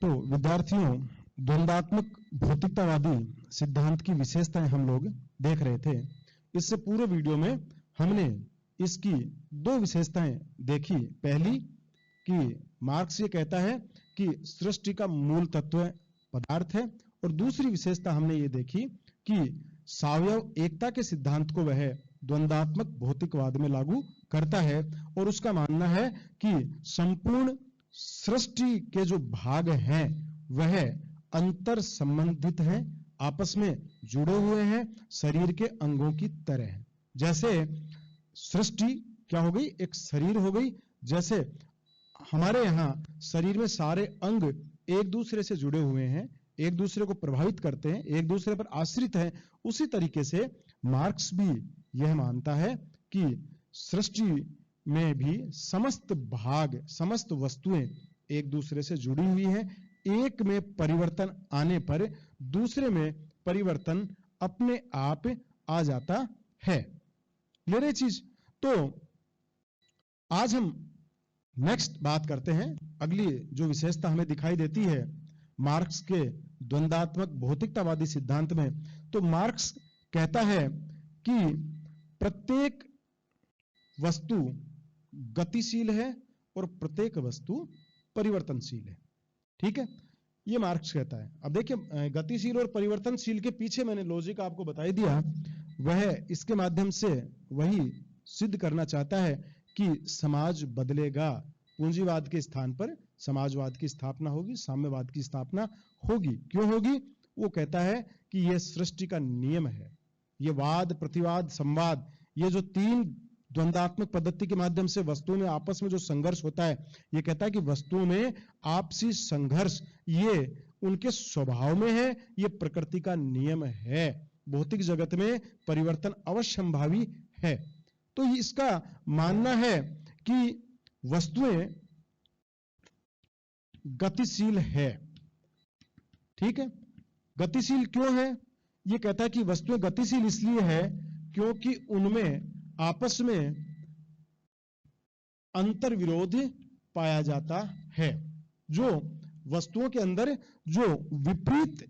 तो विद्यार्थियों, द्वंदात्मक भौतिकतावादी सिद्धांत की विशेषताएं हम लोग देख रहे थे। इससे पूरे वीडियो में हमने इसकी दो विशेषताएं देखी। पहली कि मार्क्स ये कहता है कि सृष्टि का मूल तत्व पदार्थ है, और दूसरी विशेषता हमने ये देखी कि सावयव एकता के सिद्धांत को वह द्वंदात्मक भौतिकवाद में लागू करता है, और उसका मानना है कि संपूर्ण सृष्टि के जो भाग हैं वह अंतर संबंधित हैं, आपस में जुड़े हुए हैं, शरीर के अंगों की तरह हैं। जैसे सृष्टि क्या हो गई, एक शरीर हो गई। जैसे हमारे यहाँ शरीर में सारे अंग एक दूसरे से जुड़े हुए हैं, एक दूसरे को प्रभावित करते हैं, एक दूसरे पर आश्रित हैं, उसी तरीके से मार्क्स भी यह मानता है कि सृष्टि में भी समस्त भाग, समस्त वस्तुएं एक दूसरे से जुड़ी हुई हैं। एक में परिवर्तन आने पर दूसरे में परिवर्तन अपने आप आ जाता है। क्लियर है चीज? तो आज हम नेक्स्ट बात करते हैं। अगली जो विशेषता हमें दिखाई देती है मार्क्स के द्वंदात्मक भौतिकतावादी सिद्धांत में, तो मार्क्स कहता है कि प्रत्येक वस्तु गतिशील है और प्रत्येक वस्तु परिवर्तनशील है। ठीक है, ये मार्क्स कहता है। अब देखिए, गतिशील और परिवर्तनशील के पीछे मैंने लॉजिक आपको बता ही दिया। वह इसके माध्यम से वही सिद्ध करना चाहता है कि समाज बदलेगा, पूंजीवाद के स्थान पर समाजवाद की स्थापना होगी, साम्यवाद की स्थापना होगी। क्यों होगी? वो कहता है कि यह सृष्टि का नियम है। ये वाद, प्रतिवाद, संवाद, ये जो तीन द्वंदात्मक पद्धति के माध्यम से वस्तुओं में आपस में जो संघर्ष होता है, ये कहता है कि वस्तुओं में आपसी संघर्ष ये उनके स्वभाव में है, ये प्रकृति का नियम है। भौतिक जगत में परिवर्तन अवश्यंभावी है। तो इसका मानना है कि वस्तुएं गतिशील है। ठीक है, गतिशील क्यों है? ये कहता है कि वस्तुएं गतिशील इसलिए है क्योंकि उनमें आपस में अंतर विरोध पाया जाता है। जो वस्तुओं के अंदर जो विपरीत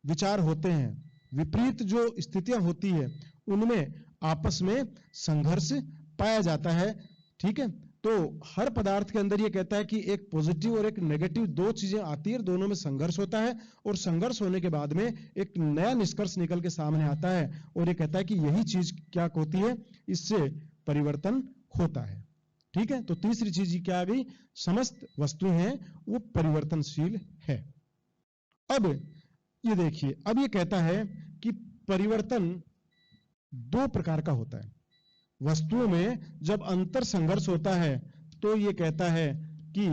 विचार होते हैं, विपरीत जो स्थितियां होती है, उनमें आपस में संघर्ष पाया जाता है। ठीक है, तो हर पदार्थ के अंदर ये कहता है कि एक पॉजिटिव और एक नेगेटिव दो चीजें आती है, दोनों में संघर्ष होता है, और संघर्ष होने के बाद में एक नया निष्कर्ष निकल के सामने आता है, और ये कहता है कि यही चीज क्या होती है, इससे परिवर्तन होता है। ठीक है, तो तीसरी चीज क्या आ गई? समस्त वस्तुएं हैं वो परिवर्तनशील है। अब ये देखिए, अब ये कहता है कि परिवर्तन दो प्रकार का होता है। वस्तुओं में जब अंतर संघर्ष होता है तो ये कहता है कि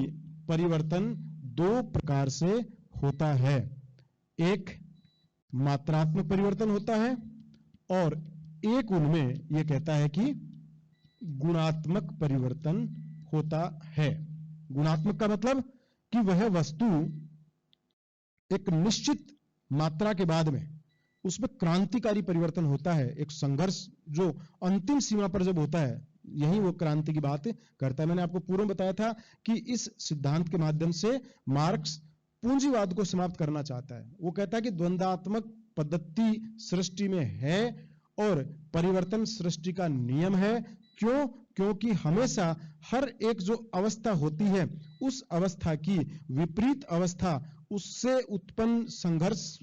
परिवर्तन दो प्रकार से होता है। एक मात्रात्मक परिवर्तन होता है, और एक उनमें ये कहता है कि गुणात्मक परिवर्तन होता है। गुणात्मक का मतलब कि वह वस्तु एक निश्चित मात्रा के बाद में उसमें क्रांतिकारी परिवर्तन होता है। एक संघर्ष जो अंतिम सीमा पर जब होता है, यही वो क्रांति की बात करता है। मैंने आपको पूर्व बताया था कि इस सिद्धांत के माध्यम से मार्क्स पूंजीवाद को समाप्त करना चाहता है। वो कहता है कि द्वंदात्मक पद्धति सृष्टि में है और परिवर्तन सृष्टि का नियम है। क्यों? क्योंकि हमेशा हर एक जो अवस्था होती है, उस अवस्था की विपरीत अवस्था, उससे उत्पन्न संघर्ष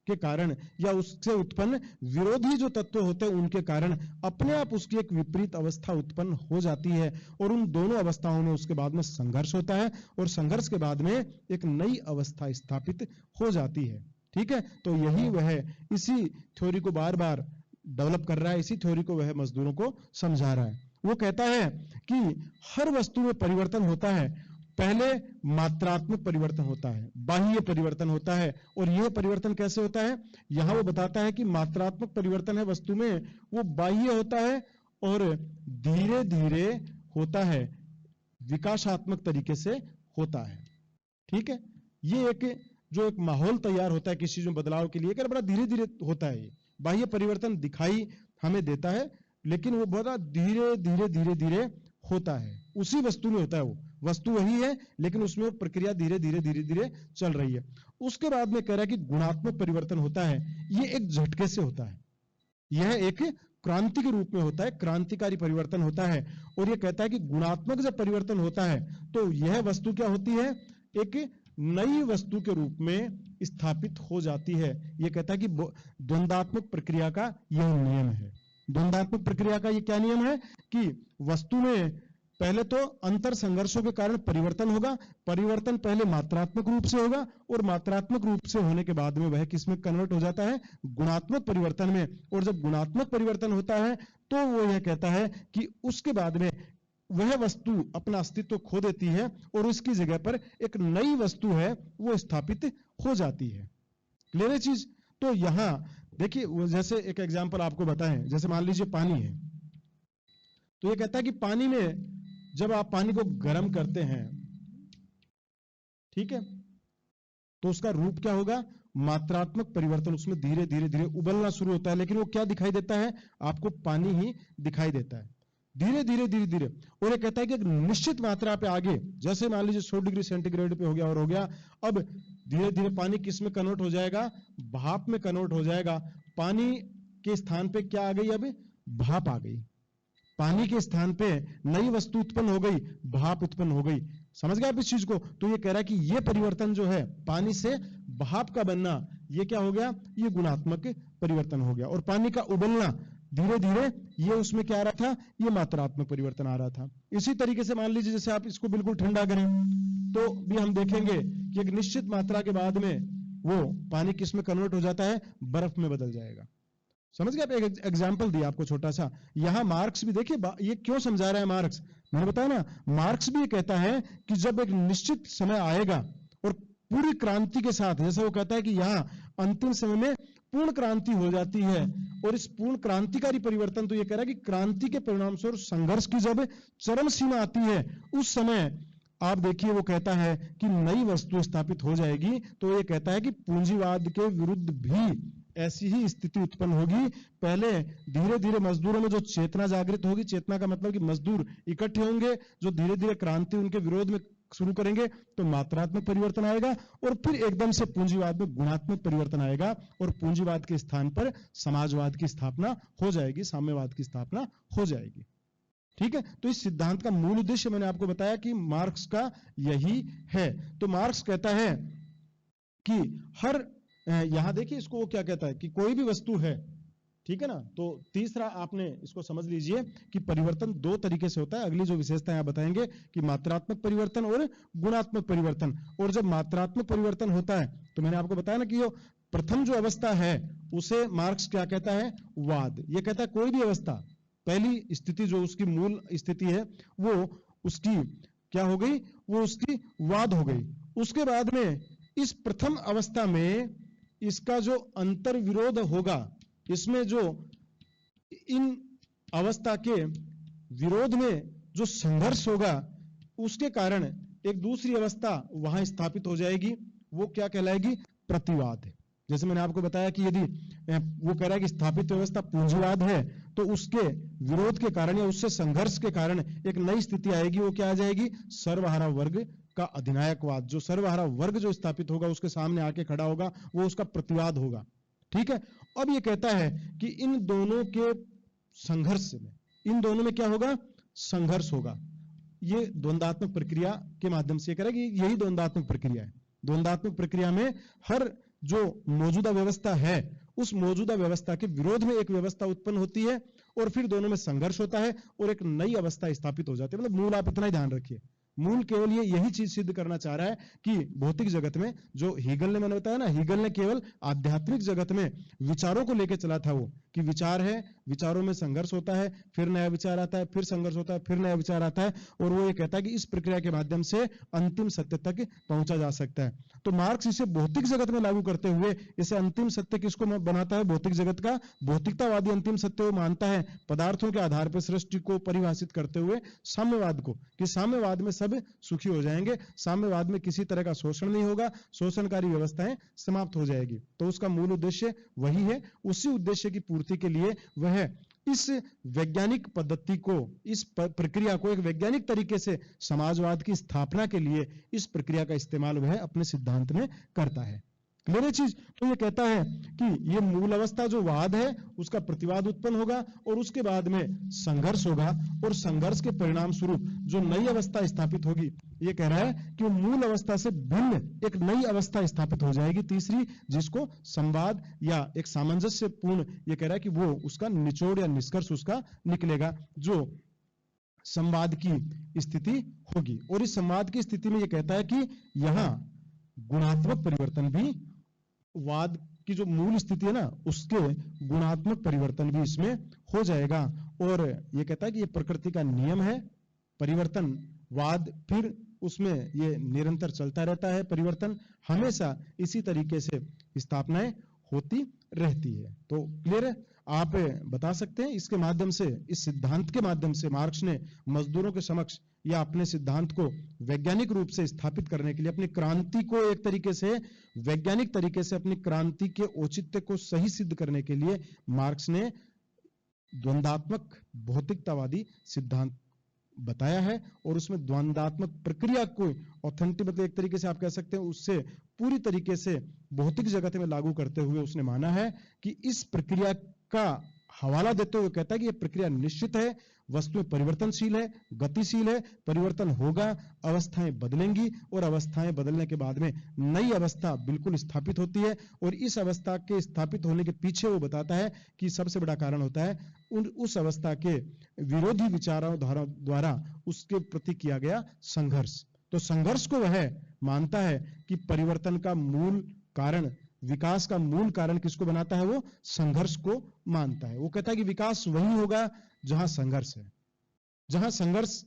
के कारण या उससे उत्पन्न विरोधी जो तत्व होते हैं उनके कारण अपने आप उसकी एक विपरीत अवस्था उत्पन्न हो जाती है, और उन दोनों अवस्थाओं में उसके बाद में संघर्ष होता है, और संघर्ष के बाद में एक नई अवस्था स्थापित हो जाती है। ठीक है, तो यही वह इसी थ्योरी को बार बार डेवलप कर रहा है, इसी थ्योरी को वह मजदूरों को समझा रहा है। वो कहता है कि हर वस्तु में परिवर्तन होता है। पहले मात्रात्मक परिवर्तन होता है, बाह्य परिवर्तन होता है, और यह परिवर्तन कैसे होता है? यहां वो बताता है कि मात्रात्मक परिवर्तन है वस्तु में, वो बाह्य होता है और धीरे धीरे होता है, विकासात्मक तरीके से होता है। ठीक है, ये एक माहौल तैयार होता है किसी चीज में बदलाव के लिए, बड़ा धीरे धीरे होता है। ये बाह्य परिवर्तन दिखाई हमें देता है, लेकिन वो बड़ा धीरे धीरे धीरे धीरे होता है, उसी वस्तु में होता है। वो वस्तु वही है, लेकिन उसमें प्रक्रिया धीरे धीरे चल रही है। उसके बाद में कह रहा है कि गुणात्मक परिवर्तन होता है, ये एक झटके से होता है, यह एक क्रांति के रूप में होता है, क्रांतिकारी परिवर्तन होता है। और यह कहता है कि गुणात्मक जब परिवर्तन होता है तो यह वस्तु क्या होती है, एक नई वस्तु के रूप में स्थापित हो जाती है। यह कहता है कि द्वंदात्मक प्रक्रिया का यह नियम है। द्वंदात्मक प्रक्रिया का यह क्या नियम है कि वस्तु में पहले तो अंतर संघर्षों के कारण परिवर्तन होगा, परिवर्तन पहले मात्रात्मक रूप से होगा और मात्रात्मक रूप से होने के बाद में वह किसमें कन्वर्ट हो जाता है, गुणात्मक परिवर्तन में। और जब गुणात्मक परिवर्तन होता है तो वो यह कहता है कि उसके बाद में वह वस्तु अपना अस्तित्व खो देती है और उसकी जगह पर एक नई वस्तु है वो स्थापित हो जाती है। क्लियर है चीज? तो यहां देखिए, जैसे एक एग्जांपल आपको बताएं, जैसे मान लीजिए पानी है, तो ये कहता है कि पानी में जब आप पानी को गर्म करते हैं, ठीक है, तो उसका रूप क्या होगा, मात्रात्मक परिवर्तन, उसमें धीरे धीरे उबलना शुरू होता है, लेकिन वो क्या दिखाई देता है, आपको पानी ही दिखाई देता है, धीरे धीरे। और ये कहता है कि एक निश्चित मात्रा पे आगे, जैसे मान लीजिए 100 डिग्री सेंटीग्रेड पे हो गया और हो गया, अब धीरे धीरे पानी किस में कन्वर्ट हो जाएगा, भाप में कन्वर्ट हो जाएगा। पानी के स्थान पे क्या आ गई, अब भाप आ गई, पानी के स्थान पे नई वस्तु उत्पन्न हो गई, भाप उत्पन्न हो गई। समझ गए आप इस चीज को? तो ये कह रहा है कि ये परिवर्तन जो है, पानी से भाप का बनना, ये क्या हो गया, ये गुणात्मक परिवर्तन हो गया। और पानी का उबलना धीरे धीरे, ये उसमें क्या आ रहा था, ये मात्रात्मक परिवर्तन आ रहा था। इसी तरीके से मान लीजिए जैसे आप इसको बिल्कुल ठंडा करें तो भी हम देखेंगे कि एक निश्चित मात्रा के बाद में वो पानी किस में कन्वर्ट हो जाता है, बर्फ में बदल जाएगा। समझ गए आप? एक एग्जाम्पल दिया आपको छोटा सा। यहां मार्क्स भी देखिए, ये क्यों समझा रहा है मार्क्स, मैंने बताया ना, मार्क्स भी कहता है कि जब एक निश्चित समय आएगा और पूरी क्रांति के साथ, जैसे वो कहता है कि यहां अंतिम समय में पूर्ण क्रांति हो जाती है, और इस पूर्ण क्रांतिकारी परिवर्तन, तो ये कह रहा है कि क्रांति के परिणाम स्वरूप संघर्ष की जब चरम सीमा आती है, उस समय आप देखिए वो कहता है कि नई वस्तु स्थापित हो जाएगी। तो ये कहता है कि पूंजीवाद के विरुद्ध भी ऐसी ही स्थिति उत्पन्न होगी। पहले धीरे धीरे मजदूरों में जो चेतना जागृत होगी, चेतना का मतलब कि मजदूर इकट्ठे होंगे, जो धीरे धीरे क्रांति उनके विरोध में शुरू करेंगे, तो मात्रात्मक परिवर्तन आएगा, और फिर एकदम से पूंजीवाद में गुणात्मक परिवर्तन आएगा, और पूंजीवाद के स्थान पर समाजवाद की स्थापना हो जाएगी, साम्यवाद की स्थापना हो जाएगी। ठीक है? तो इस सिद्धांत का मूल उद्देश्य मैंने आपको बताया कि मार्क्स का यही है। तो मार्क्स कहता है कि हर, यहां देखिए इसको वो क्या कहता है कि कोई भी वस्तु है, ठीक है ना, तो तीसरा आपने इसको समझ लीजिए कि परिवर्तन दो तरीके से होता है। अगली जो विशेषता यहां बताएंगे कि मात्रात्मक परिवर्तन और गुणात्मक परिवर्तन। और जब मात्रात्मक परिवर्तन होता है तो मैंने आपको बताया ना कि जो प्रथम जो अवस्था है उसे मार्क्स क्या कहता है, वाद। ये कहता है कोई भी अवस्था, पहली स्थिति जो उसकी मूल स्थिति है वो उसकी क्या हो गई, वो उसकी वाद हो गई। उसके बाद में इस प्रथम अवस्था में इसका जो अंतर विरोध होगा, इसमें जो इन अवस्था के विरोध में जो संघर्ष होगा, उसके कारण एक दूसरी अवस्था वहां स्थापित हो जाएगी, वो क्या कहलाएगी, प्रतिवाद। जैसे मैंने आपको बताया कि यदि वो कह रहा है कि स्थापित व्यवस्था पूंजीवाद है, तो उसके विरोध के कारण या उससे संघर्ष के कारण एक नई स्थिति आएगी, वो क्या आ जाएगी, सर्वहारा वर्ग का अधिनायकवाद। जो सर्वहारा वर्ग जो स्थापित होगा, उसके सामने आके खड़ा होगा, वो उसका प्रतिवाद होगा। ठीक है? अब ये कहता है कि इन दोनों के संघर्ष में, इन दोनों में क्या होगा, संघर्ष होगा। ये द्वंदात्मक प्रक्रिया के माध्यम से करेगी, यही द्वंदात्मक प्रक्रिया है। द्वंदात्मक प्रक्रिया में हर जो मौजूदा व्यवस्था है, उस मौजूदा व्यवस्था के विरोध में एक व्यवस्था उत्पन्न होती है, और फिर दोनों में संघर्ष होता है और एक नई अवस्था स्थापित हो जाती है। मतलब मूल आप इतना ही ध्यान रखिए, मूल केवल ये यही चीज सिद्ध करना चाह रहा है कि भौतिक जगत में, जो हीगल ने, मैंने बताया ना, हीगल ने केवल आध्यात्मिक जगत में विचारों को लेकर चला था, वो कि विचार है, विचारों में संघर्ष होता है, फिर नया विचार आता है, फिर संघर्ष होता है, फिर नया विचार आता है, और वो ये कहता है कि इस प्रक्रिया के माध्यम से अंतिम सत्य तक पहुंचा जा सकता है। तो मार्क्स इसे भौतिक जगत में लागू करते हुए इसे अंतिम सत्य किसको बनाता है, भौतिक जगत का भौतिकतावादी अंतिम सत्य वो मानता है, पदार्थों के आधार पर सृष्टि को परिभाषित करते हुए साम्यवाद को, कि साम्यवाद में सब सुखी हो जाएंगे, साम्यवाद में किसी तरह का शोषण नहीं होगा, शोषणकारी व्यवस्थाएं समाप्त हो जाएगी। तो उसका मूल उद्देश्य वही है। उसी उद्देश्य की पूर्ति के लिए वह इस वैज्ञानिक पद्धति को, इस प्रक्रिया को एक वैज्ञानिक तरीके से समाजवाद की स्थापना के लिए इस प्रक्रिया का इस्तेमाल वह अपने सिद्धांत में करता है। क्लियर है चीज? तो ये कहता है कि ये मूल अवस्था जो वाद है उसका प्रतिवाद उत्पन्न होगा और उसके बाद में संघर्ष होगा, और संघर्ष के परिणाम स्वरूप जो नई अवस्था स्थापित होगी, ये कह रहा है कि वो मूल अवस्था से भिन्न एक नई अवस्था स्थापित हो जाएगी, तीसरी, जिसको संवाद या एक सामंजस्यपूर्ण, ये कह रहा है कि वो उसका निचोड़ या निष्कर्ष उसका निकलेगा, जो संवाद की स्थिति होगी। और इस संवाद की स्थिति में ये कहता है कि यहां गुणात्मक परिवर्तन भी, वाद की जो मूल स्थिति है ना, उसके गुणात्मक परिवर्तन भी इसमें हो जाएगा। और ये कहता है कि ये प्रकृति का नियम है, परिवर्तन, वाद फिर उसमें ये निरंतर चलता रहता है, परिवर्तन हमेशा इसी तरीके से स्थापनाएं होती रहती है। तो क्लियर है? आप बता सकते हैं इसके माध्यम से, इस सिद्धांत के माध्यम से मार्क्स ने मजदूरों के समक्ष या अपने सिद्धांत को वैज्ञानिक रूप से स्थापित करने के लिए, अपनी क्रांति को एक तरीके से वैज्ञानिक तरीके से, अपनी क्रांति के औचित्य को सही सिद्ध करने के लिए मार्क्स ने द्वंद्वात्मक भौतिकतावादी सिद्धांत बताया है, और उसमें द्वंद्वात्मक प्रक्रिया को ऑथेंटिक, मतलब एक तरीके से आप कह सकते हैं उससे पूरी तरीके से भौतिक जगत में लागू करते हुए उसने माना है कि इस प्रक्रिया का हवाला देते हुए कहता है कि यह प्रक्रिया निश्चित है, वस्तुएं परिवर्तनशील है, गतिशील है, परिवर्तन होगा, अवस्थाएं बदलेंगी, और अवस्थाएं बदलने के बाद में नई अवस्था बिल्कुल स्थापित होती है। और इस अवस्था के स्थापित होने के पीछे वो बताता है कि सबसे बड़ा कारण होता है उस अवस्था के विरोधी विचारों द्वारा उसके प्रति किया गया संघर्ष। तो संघर्ष को वह मानता है कि परिवर्तन का मूल कारण, विकास का मूल कारण किसको बनाता है? वो संघर्ष को मानता है। वो कहता है कि विकास वही होगा जहां संघर्ष है। जहां संघर्ष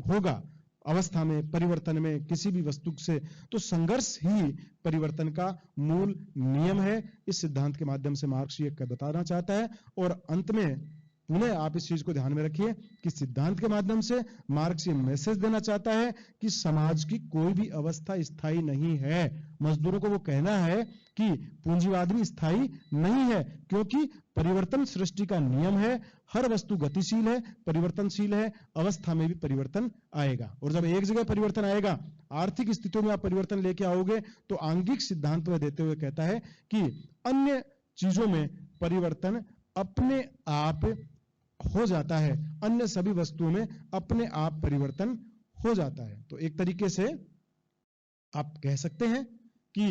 होगा अवस्था में, परिवर्तन में, किसी भी वस्तु से, तो संघर्ष ही परिवर्तन का मूल नियम है। इस सिद्धांत के माध्यम से मार्क्स ये बताना चाहता है। और अंत में पुनः आप इस चीज को ध्यान में रखिए कि सिद्धांत के माध्यम से मार्क्स ये मैसेज देना चाहता है कि समाज की कोई भी अवस्था स्थायी नहीं है। मजदूरों को वो कहना है कि पूंजीवाद भी स्थायी नहीं है, क्योंकि परिवर्तन सृष्टि का नियम है, हर वस्तु गतिशील है, परिवर्तनशील है, अवस्था में भी परिवर्तन आएगा। और जब एक जगह परिवर्तन आएगा, आर्थिक स्थितियों में आप परिवर्तन लेके आओगे, तो आंगिक सिद्धांत में देते हुए कहता है कि अन्य चीजों में परिवर्तन अपने आप हो जाता है, अन्य सभी वस्तुओं में अपने आप परिवर्तन हो जाता है। तो एक तरीके से आप कह सकते हैं कि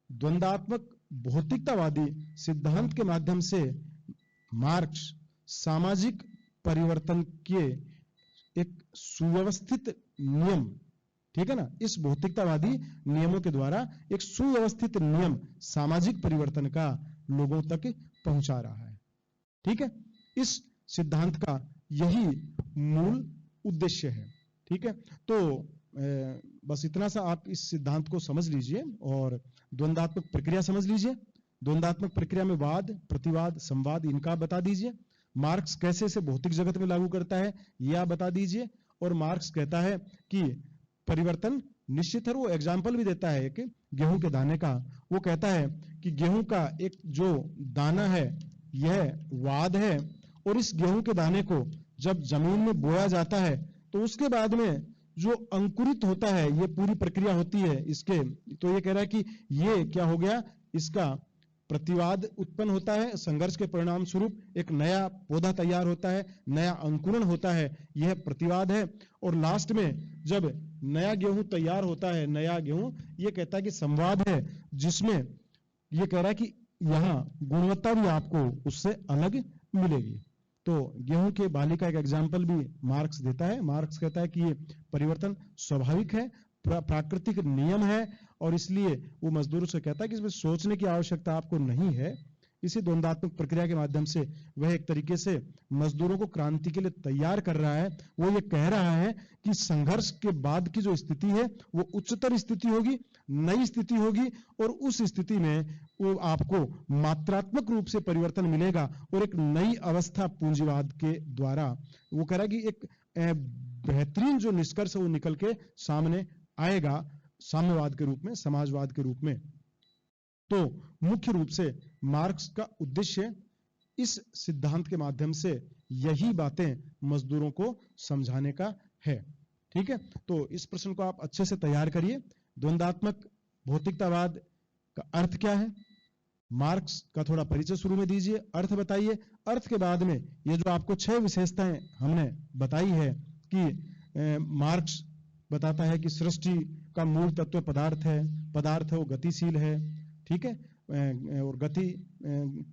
द्वंद्वात्मक भौतिकतावादी सिद्धांत के माध्यम से मार्क्स सामाजिक परिवर्तन के एक सुव्यवस्थित नियम, ठीक है ना, इस भौतिकतावादी नियमों के द्वारा एक सुव्यवस्थित नियम सामाजिक परिवर्तन का लोगों तक पहुंचा रहा है। ठीक है, इस सिद्धांत का यही मूल उद्देश्य है। ठीक है, तो बस इतना सा आप इस सिद्धांत को समझ लीजिए और द्वंद्वात्मक प्रक्रिया समझ लीजिए। द्वंद्वात्मक प्रक्रिया में वाद, प्रतिवाद, संवाद, इनका बता दीजिए। मार्क्स कैसे इसे भौतिक जगत में लागू करता है यह आप बता दीजिए। और मार्क्स कहता है कि परिवर्तन निश्चित है, वो एग्जाम्पल भी देता है कि गेहूं के दाने का। वो कहता है कि गेहूं का एक जो दाना है यह वाद है, और इस गेहूं के दाने को जब जमीन में बोया जाता है तो उसके बाद में जो अंकुरित होता है, ये पूरी प्रक्रिया होती है इसके, तो ये कह रहा है कि ये क्या हो गया, इसका प्रतिवाद उत्पन्न होता है, संघर्ष के परिणाम स्वरूप एक नया पौधा तैयार होता है, नया अंकुरण होता है, यह प्रतिवाद है। और लास्ट में जब नया गेहूं तैयार होता है, नया गेहूं, ये कहता है कि संवाद है, जिसमें ये कह रहा है कि यहां गुणवत्ता भी आपको उससे अलग मिलेगी। तो गेहूं के बाली का एक एग्जाम्पल भी मार्क्स देता है। मार्क्स कहता है कि ये परिवर्तन स्वाभाविक है, प्राकृतिक नियम है, और इसलिए वो मजदूरों से कहता है कि इसमें सोचने की आवश्यकता आपको नहीं है। इसी द्वंद्वात्मक प्रक्रिया के माध्यम से वह एक तरीके से मजदूरों को क्रांति के लिए तैयार कर रहा है। वो ये कह रहा है कि संघर्ष के बाद की जो स्थिति है वो उच्चतर स्थिति होगी, नई स्थिति होगी, और उस स्थिति में वो आपको मात्रात्मक रूप से परिवर्तन मिलेगा और एक नई अवस्था पूंजीवाद के द्वारा, वो कह रहा है कि एक बेहतरीन जो निष्कर्ष है वो निकल के सामने आएगा साम्यवाद के रूप में, समाजवाद के रूप में। तो मुख्य रूप से मार्क्स का उद्देश्य इस सिद्धांत के माध्यम से यही बातें मजदूरों को समझाने का है। ठीक है, तो इस प्रश्न को आप अच्छे से तैयार करिए। द्वंद्वात्मक भौतिकतावाद का अर्थ क्या है, मार्क्स का थोड़ा परिचय शुरू में दीजिए, अर्थ बताइए। अर्थ के बाद में ये जो आपको 6 विशेषताएं हमने बताई है कि मार्क्स बताता है कि सृष्टि का मूल तत्व पदार्थ है, पदार्थ है वो गतिशील है। ठीक है, और गति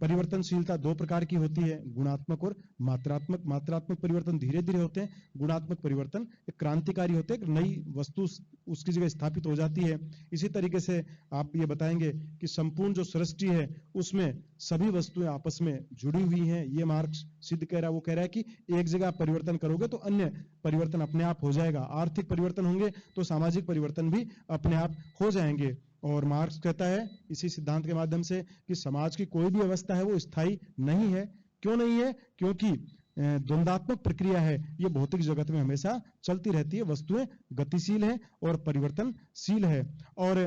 परिवर्तनशीलता 2 प्रकार की होती है, गुणात्मक और मात्रात्मक। मात्रात्मक परिवर्तन धीरे धीरे होते हैं, गुणात्मक परिवर्तन एक क्रांतिकारी होते हैं, नई वस्तु उसकी जगह स्थापित हो जाती है। इसी तरीके से आप ये बताएंगे कि संपूर्ण जो सृष्टि है उसमें सभी वस्तुएं आपस में जुड़ी हुई हैं। ये मार्क्स सिद्ध कह रहा है, वो कह रहा है कि एक जगह परिवर्तन करोगे तो अन्य परिवर्तन अपने आप हो जाएगा, आर्थिक परिवर्तन होंगे तो सामाजिक परिवर्तन भी अपने आप हो जाएंगे। और मार्क्स कहता है इसी सिद्धांत के माध्यम से कि समाज की कोई भी अवस्था है वो स्थायी नहीं है। क्यों नहीं है? क्योंकि द्वंद्वात्मक प्रक्रिया है, ये भौतिक जगत में हमेशा चलती रहती है, वस्तुएं गतिशील है और परिवर्तनशील है। और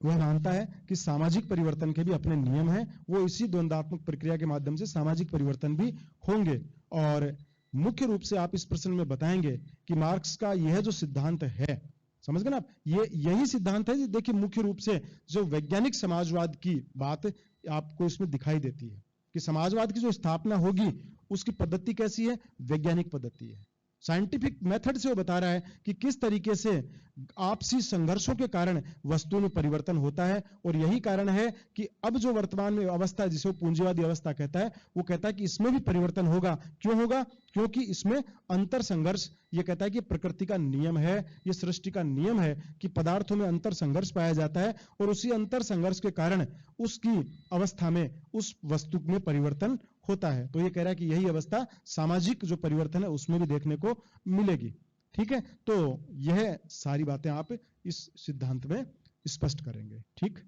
वह मानता है कि सामाजिक परिवर्तन के भी अपने नियम हैं, वो इसी द्वंद्वात्मक प्रक्रिया के माध्यम से सामाजिक परिवर्तन भी होंगे। और मुख्य रूप से आप इस प्रश्न में बताएंगे कि मार्क्स का यह जो सिद्धांत है, समझ गए ना आप, ये यही सिद्धांत है। देखिए मुख्य रूप से जो वैज्ञानिक समाजवाद की बात आपको इसमें दिखाई देती है कि समाजवाद की जो स्थापना होगी उसकी पद्धति कैसी है, वैज्ञानिक पद्धति है। साइंटिफिक मेथड से वो बता रहा है कि किस तरीके से आपसी संघर्षों के कारण वस्तुओं में परिवर्तन होता है। और यही कारण है कि अब जो वर्तमान में अवस्था जिसे वो पूंजीवादी अवस्था कहता है, वो कहता है कि इसमें भी परिवर्तन होगा। क्यों होगा? क्योंकि इसमें अंतर संघर्ष, ये कहता है कि प्रकृति का नियम है, ये सृष्टि का नियम है कि पदार्थों में अंतर संघर्ष पाया जाता है और उसी अंतर संघर्ष के कारण उसकी अवस्था में, उस वस्तु में परिवर्तन होता है। तो ये कह रहा है कि यही अवस्था सामाजिक जो परिवर्तन है उसमें भी देखने को मिलेगी। ठीक है, तो यह सारी बातें आप इस सिद्धांत में स्पष्ट करेंगे। ठीक।